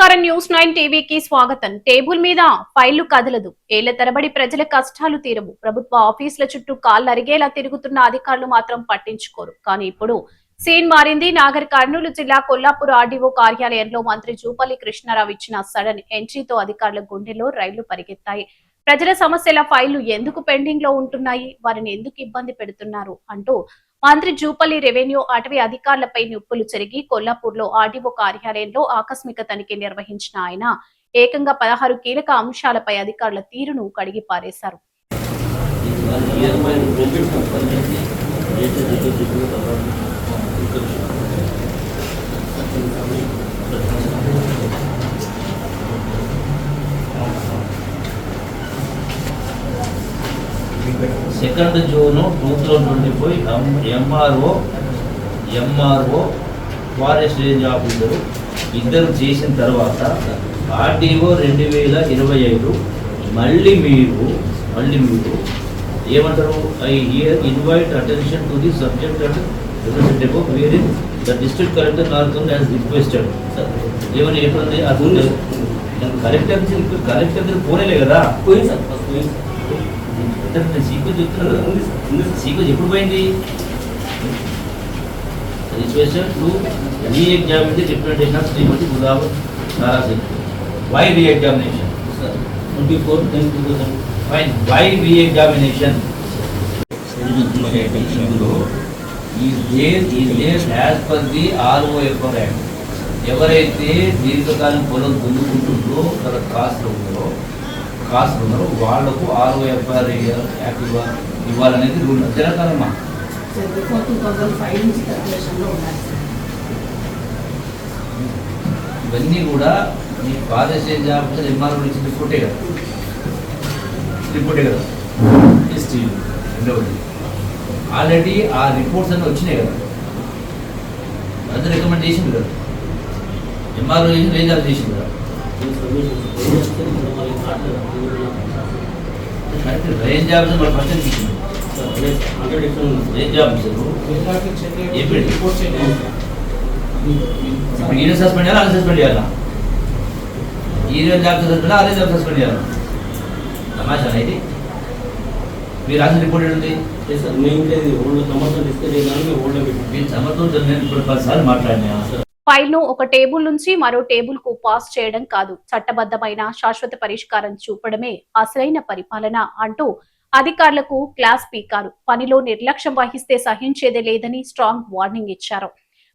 నమస్కారం న్యూస్ 9 టీవీకి స్వాగతం. టేబుల్ మీద ఫైళ్లు కదలదు. ఏళ్ల తరబడి ప్రజల కష్టాలు తీరవు. ప్రభుత్వ ఆఫీసుల చుట్టూ కాళ్ళు అరిగేలా తిరుగుతున్న అధికారులు మాత్రం పట్టించుకోరు. కానీ ఇప్పుడు సీన్ మారింది. నాగర్ కర్నూలు జిల్లా కొల్లాపూర్ ఆర్డీఓ కార్యాలయంలో మంత్రి జూపల్లి కృష్ణారావు ఇచ్చిన సడన్ ఎంట్రీతో అధికారుల గుండెల్లో రైళ్లు పరిగెత్తాయి. ప్రజల సమస్యల ఫైళ్లు ఎందుకు పెండింగ్ లో ఉంటున్నాయి, వారిని ఎందుకు ఇబ్బంది పెడుతున్నారు అంటూ మంత్రి జూపల్లి రెవెన్యూ అటవీ అధికారులపై నిప్పులు చెరిగి కొల్లాపూర్లో ఆర్డీఓ కార్యాలయంలో ఆకస్మిక తనిఖీ నిర్వహించిన ఆయన ఏకంగా 16 కీలక అంశాలపై అధికారుల తీరును కడిగి పారేశారు. Second June 2025 MRO forest range officer ఇద్దరు చేసిన తర్వాత ఆర్టీఓ 2025 మళ్ళీ మీరు ఏమంటారు, I hear invite attention to the subject and representative where in the district collector నార్కన్ యాజ్ రిక్వెస్టెడ్. ఏమని చెప్పండి, అది కలెక్టర్ పోనేలే కదా, సీక్వెన్స్ చెప్తున్నారు. సీక్వెన్స్ ఎప్పుడు పోయింది? Requested to re-examine the representation of Shrimati Gulab Nara Singh. Why re-examination? 24/10/2000. Fine. Why re-examination? As per the ROFR act. ఎవరైతే దీర్ఘకాలం పొలం దున్నుకుంటుందో వాళ్ళ కాస్ట్లు ఉన్నారో వాళ్లకు ROFR యాక్ట్ ఇవ్వాలనేది రూల్. జరగాలమ్మా. ఇవన్నీ కూడా మీ ఫారెస్ట్ రేంజ్ ఆఫీసర్ ఎంఆర్ఓ ఇచ్చిన రిపోర్టే కదా. రెండవది ఆల్రెడీ ఆ రిపోర్ట్స్ అన్నీ వచ్చినాయి కదా, అందరూ రికమెండ్ చేసింది కదా, ఎంఆర్ఓ రేంజ్ ఆఫీసర్ చేసింది కదా. రేంజ్ ఆఫీసర్ మన ఫస్ట్ తీసుకుంది. రేంజ్ ఆఫీసర్ ఇప్పుడు ఈయన సస్పెండ్ చేయాలా, అలా సస్పెండ్ చేయాలా? ఈ రేంజ్ ఆఫీసర్ సస్పెండ్, ఆ రేంజ్ ఆఫీసర్ సస్పెండ్ చేయాలా? సమాచారం అయితే మీరు రాసిన రిపోర్ట్ ఏంటి? సమర్థం మాట్లాడినా ఫైల్ ను ఒక టేబుల్ నుంచి మరో టేబుల్ కు పాస్ చేయడం కాదు, చట్టబద్ధమైన శాశ్వత పరిష్కారం చూపడమే అసలైన పరిపాలన అంటూ అధికారులకు క్లాస్ పీకారు. పనిలో నిర్లక్ష్యం వహిస్తే సహించేదే లేదని స్ట్రాంగ్ వార్నింగ్ ఇచ్చారు.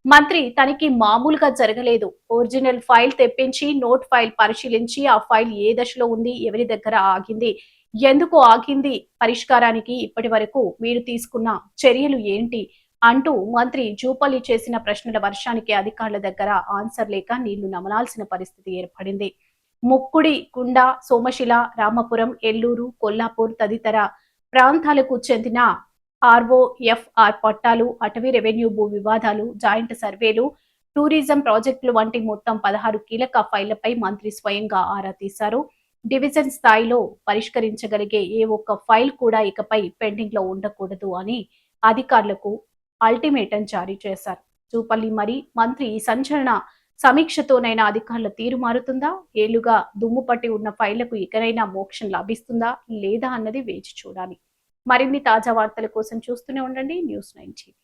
మంత్రి తనకి మామూలుగా జరగలేదు. ఒరిజినల్ ఫైల్ తెప్పించి నోట్ ఫైల్ పరిశీలించి ఆ ఫైల్ ఏ దశలో ఉంది, ఎవరి దగ్గర ఆగింది, ఎందుకు ఆగింది, పరిష్కారానికి ఇప్పటి వరకు మీరు తీసుకున్న చర్యలు ఏంటి అంటూ మంత్రి జూపల్లి చేసిన ప్రశ్నల వర్షానికి అధికారుల దగ్గర ఆన్సర్ లేక నీళ్లు నమలాల్సిన పరిస్థితి ఏర్పడింది. ముక్కుడి, కుండ, సోమశిల, రామపురం, ఎల్లూరు, కొల్లాపూర్ తదితర ప్రాంతాలకు చెందిన ROFR పట్టాలు, అటవీ రెవెన్యూ భూ వివాదాలు, జాయింట్ సర్వేలు, టూరిజం ప్రాజెక్టులు వంటి మొత్తం 16 కీలక ఫైళ్లపై మంత్రి స్వయంగా ఆరా తీశారు. డివిజన్ స్థాయిలో పరిష్కరించగలిగే ఏ ఒక్క ఫైల్ కూడా ఇకపై పెండింగ్ లో ఉండకూడదు అని అధికారులకు అల్టిమేటం జారీ చేశారు. జూపల్లి మరి మంత్రి ఈ సంచలన సమీక్షతోనైనా అధికారుల తీరు మారుతుందా, ఏళ్లుగా దుమ్ము పట్టి ఉన్న ఫైళ్లకు ఇకనైనా మోక్షం లభిస్తుందా లేదా అన్నది వేచి చూడాలి. మరిన్ని తాజా వార్తల కోసం చూస్తూనే ఉండండి న్యూస్ 9 టీవీ.